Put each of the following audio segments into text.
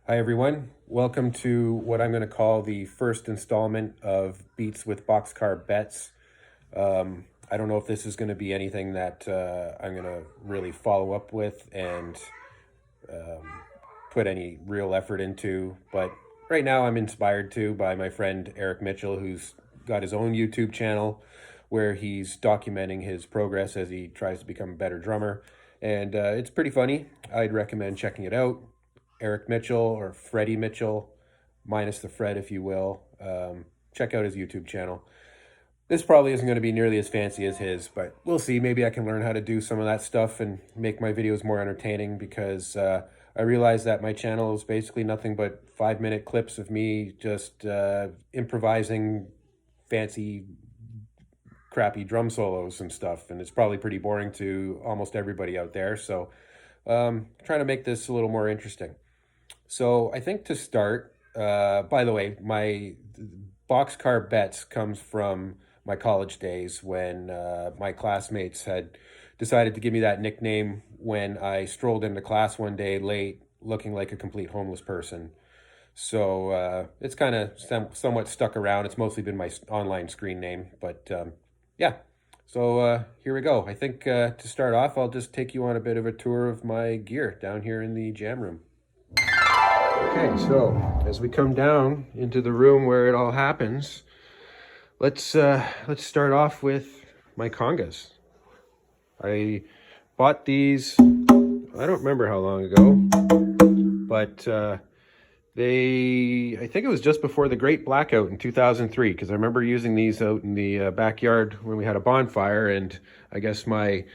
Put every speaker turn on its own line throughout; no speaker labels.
Hi everyone, welcome to what I'm going to call the first installment of Beats with Boxcar Betts. I don't know if this is going to be anything that I'm going to really follow up with and put any real effort into, but right now I'm inspired to by my friend Eric Mitchell, who's got his own YouTube channel where he's documenting his progress as he tries to become a better drummer, and it's pretty funny. I'd recommend checking it out. Eric Mitchell, or Freddie Mitchell, MinusTheFred, if you will. Check out his YouTube channel. This probably isn't going to be nearly as fancy as his, but we'll see. Maybe I can learn how to do some of that stuff and make my videos more entertaining, because I realize that my channel is basically nothing but 5-minute clips of me just improvising fancy, crappy drum solos and stuff, and it's probably pretty boring to almost everybody out there. So trying to make this a little more interesting. So I think to start, by the way, my Boxcar Betts comes from my college days when my classmates had decided to give me that nickname when I strolled into class one day late looking like a complete homeless person. So it's kind of somewhat stuck around. It's mostly been my online screen name, but yeah. So here we go. I think to start off, I'll just take you on a bit of a tour of my gear down here in the jam room. Okay, so as we come down into the room where it all happens, let's start off with my congas. I bought these, I don't remember how long ago, but I think it was just before the Great Blackout in 2003, because I remember using these out in the backyard when we had a bonfire, and I guess my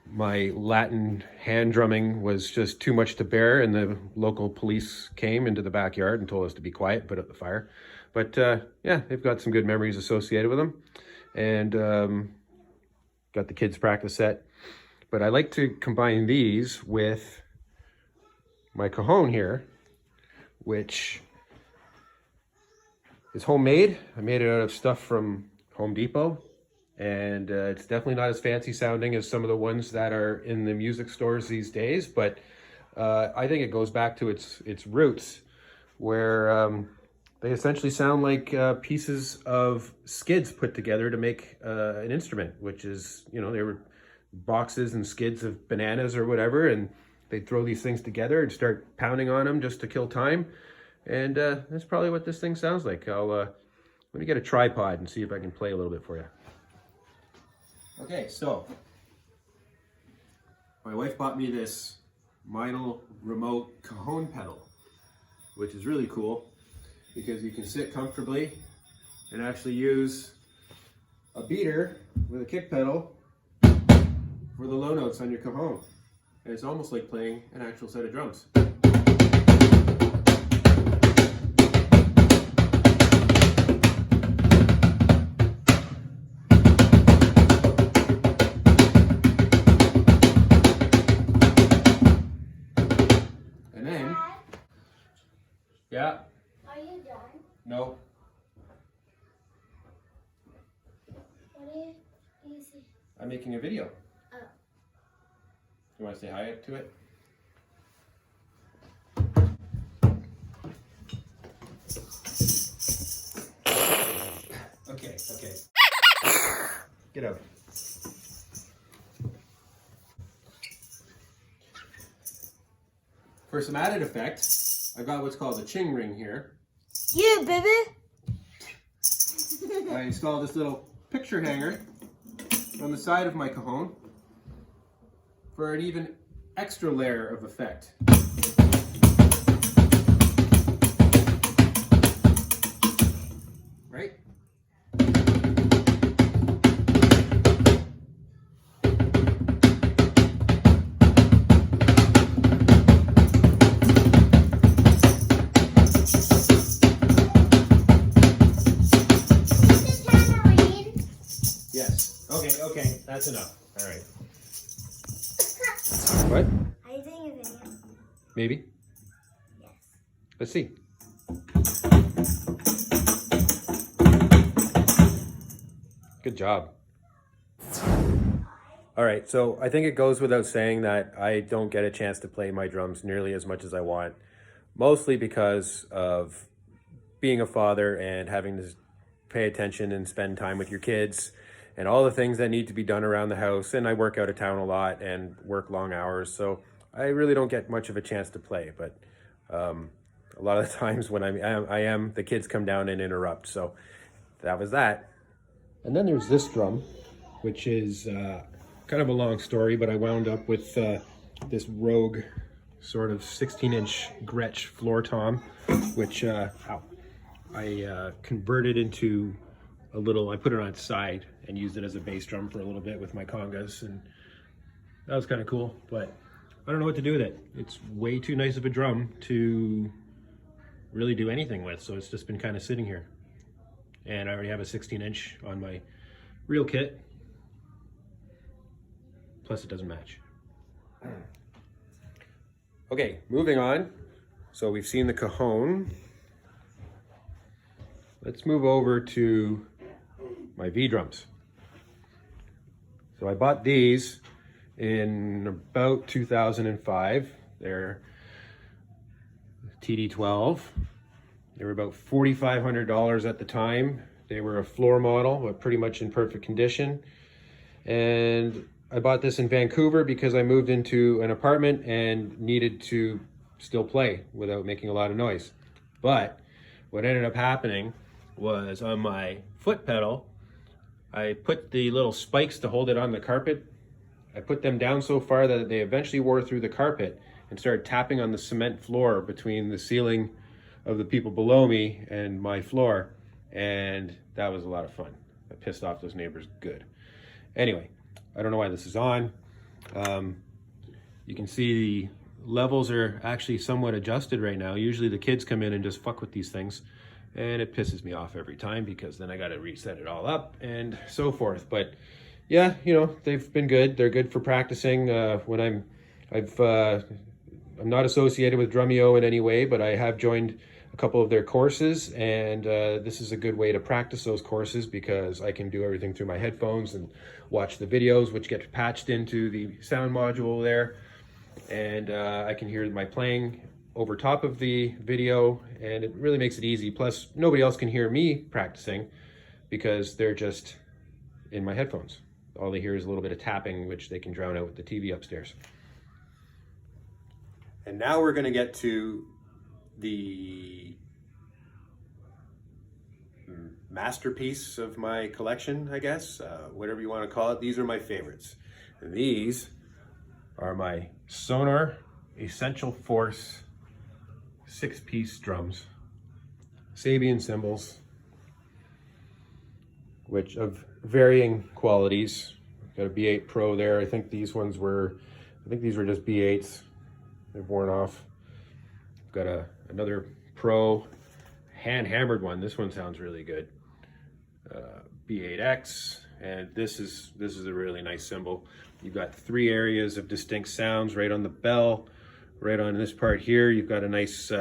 Latin hand drumming was just too much to bear, and the local police came into the backyard and told us to be quiet, put out the fire. But yeah, they've got some good memories associated with them, and got the kids' practice set. But I like to combine these with my cajon here, which is homemade. I made it out of stuff from Home Depot, and it's definitely not as fancy sounding as some of the ones that are in the music stores these days, but I think it goes back to its roots, where they essentially sound like pieces of skids put together to make an instrument, which is, you know, they were boxes and skids of bananas or whatever, and they'd throw these things together and start pounding on them just to kill time. And that's probably what this thing sounds like. Let me get a tripod and see if I can play a little bit for you. Okay, so my wife bought me this Minel remote cajon pedal, which is really cool because you can sit comfortably and actually use a beater with a kick pedal for the low notes on your cajon. And it's almost like playing an actual set of drums. And then, yeah.
Are you done?
No.
What do you see?
I'm making a video.
Oh.
You want to say hi to it? Okay, okay. Get out. For some added effect, I got what's called a ching ring here.
Yeah, baby.
I installed this little picture hanger on the side of my cajon for an even extra layer of effect. Right? Yes. Okay, that's enough. All right. What?
Are you doing a video?
Maybe.
Yes.
Let's see. Good job. All right, so I think it goes without saying that I don't get a chance to play my drums nearly as much as I want. mostly because of being a father and having to pay attention and spend time with your kids and all the things that need to be done around the house. And I work out of town a lot and work long hours, so I really don't get much of a chance to play. But a lot of the times when I am, the kids come down and interrupt. So that was that. And then there's this drum, which is kind of a long story, but I wound up with this Rogue sort of 16-inch Gretsch floor tom, which I converted into a little, I put it on its side and used it as a bass drum for a little bit with my congas, and that was kind of cool, but I don't know what to do with it. It's way too nice of a drum to really do anything with, so it's just been kind of sitting here. And I already have a 16-inch on my real kit, plus it doesn't match. Okay, moving on. So we've seen the cajon. Let's move over to my V drums. So I bought these in about 2005. They're TD12. They were about $4,500 at the time. They were a floor model, but pretty much in perfect condition. And I bought this in Vancouver because I moved into an apartment and needed to still play without making a lot of noise. But what ended up happening was on my foot pedal, I put the little spikes to hold it on the carpet. I put them down so far that they eventually wore through the carpet and started tapping on the cement floor between the ceiling of the people below me and my floor. And that was a lot of fun. I pissed off those neighbors good. Anyway, I don't know why this is on. You can see the levels are actually somewhat adjusted right now. Usually the kids come in and just fuck with these things, and it pisses me off every time because then I got to reset it all up and so forth. But yeah, you know, they've been good. They're good for practicing. When I'm not associated with Drumeo in any way, but I have joined a couple of their courses, and this is a good way to practice those courses because I can do everything through my headphones and watch the videos, which get patched into the sound module there, and I can hear my playing over top of the video, and it really makes it easy. Plus, nobody else can hear me practicing because they're just in my headphones. All they hear is a little bit of tapping, which they can drown out with the TV upstairs. And now we're going to get to the masterpiece of my collection, I guess, whatever you want to call it. These are my favorites. And these are my Sonar Essential Force 6-piece drums, Sabian cymbals, which of varying qualities. Got a B8 Pro there. I think these were just B8s. They've worn off. I've got another Pro hand-hammered one. This one sounds really good. B8X, and this is a really nice cymbal. You've got 3 areas of distinct sounds right on the bell. Right on this part here, you've got a nice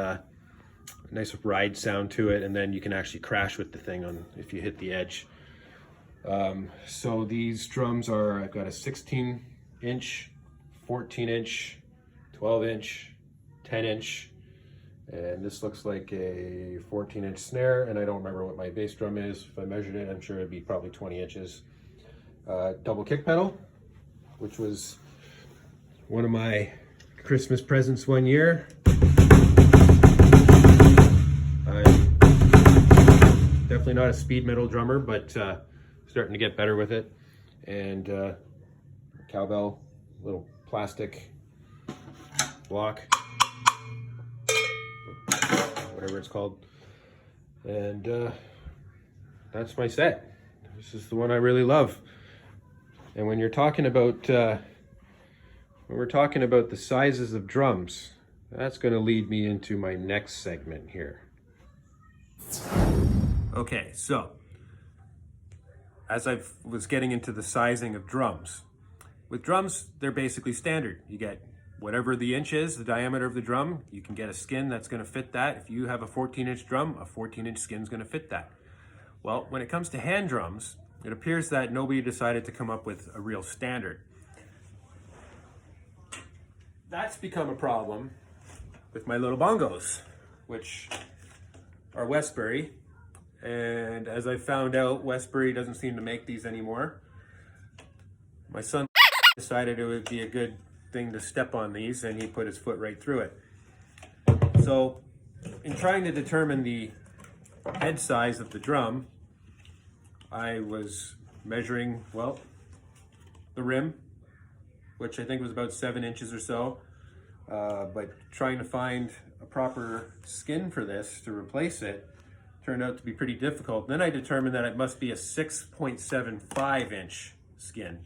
ride sound to it, and then you can actually crash with the thing if you hit the edge. So these drums are, I've got a 16-inch, 14-inch, 12-inch, 10-inch, and this looks like a 14-inch snare, and I don't remember what my bass drum is. If I measured it, I'm sure it'd be probably 20 inches. Double kick pedal, which was one of my Christmas presents one year. I'm definitely not a speed metal drummer, but starting to get better with it. And cowbell, little plastic block, whatever it's called. And that's my set. This is the one I really love. And when you're talking about when we're talking about the sizes of drums, that's going to lead me into my next segment here. Okay, so as I was getting into the sizing of drums, with drums, they're basically standard. You get whatever the inch is, the diameter of the drum, you can get a skin that's going to fit that. If you have a 14-inch drum, a 14-inch skin is going to fit that. Well, when it comes to hand drums, it appears that nobody decided to come up with a real standard. That's become a problem with my little bongos, which are Westbury. And as I found out, Westbury doesn't seem to make these anymore. My son decided it would be a good thing to step on these, and he put his foot right through it. So in trying to determine the head size of the drum, I was measuring, well, the rim, which I think was about 7 inches or so, but trying to find a proper skin for this to replace it turned out to be pretty difficult. Then I determined that it must be a 6.75 inch skin.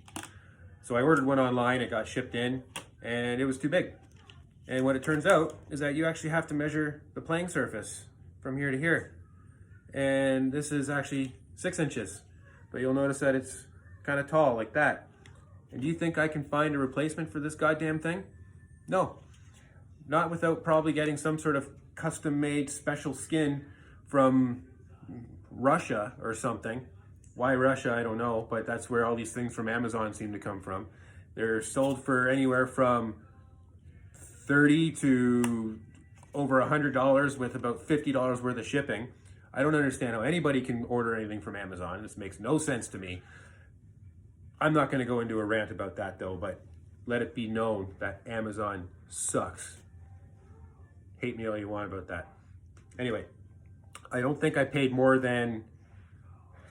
So I ordered one online, it got shipped in, and it was too big. And what it turns out is that you actually have to measure the playing surface from here to here. And this is actually 6 inches, but you'll notice that it's kind of tall like that. And do you think I can find a replacement for this goddamn thing? No, not without probably getting some sort of custom-made special skin from Russia or something. Why Russia, I don't know, but that's where all these things from Amazon seem to come from. They're sold for anywhere from $30 to over $100 with about $50 worth of shipping. I don't understand how anybody can order anything from Amazon. This makes no sense to me. I'm not going to go into a rant about that though, but let it be known that Amazon sucks. Hate me all you want about that. Anyway, I don't think I paid more than,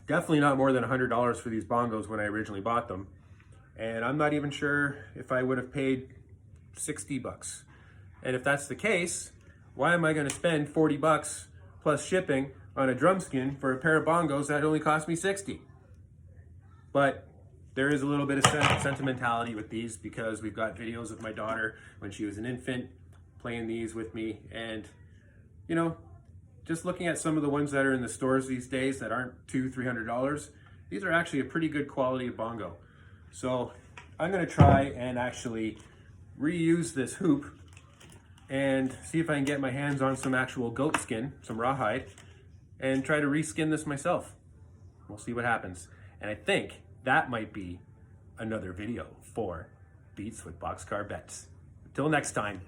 definitely not more than $100 for these bongos when I originally bought them. And I'm not even sure if I would have paid 60 bucks. And if that's the case, why am I going to spend 40 bucks plus shipping on a drum skin for a pair of bongos that only cost me 60? But there is a little bit of sentimentality with these because we've got videos of my daughter when she was an infant playing these with me. And, you know, just looking at some of the ones that are in the stores these days that aren't $200-300, these are actually a pretty good quality of bongo. So I'm going to try and actually reuse this hoop and see if I can get my hands on some actual goat skin, some rawhide, and try to reskin this myself. We'll see what happens. And I think that might be another video for Beats with Boxcar Betts. Until next time.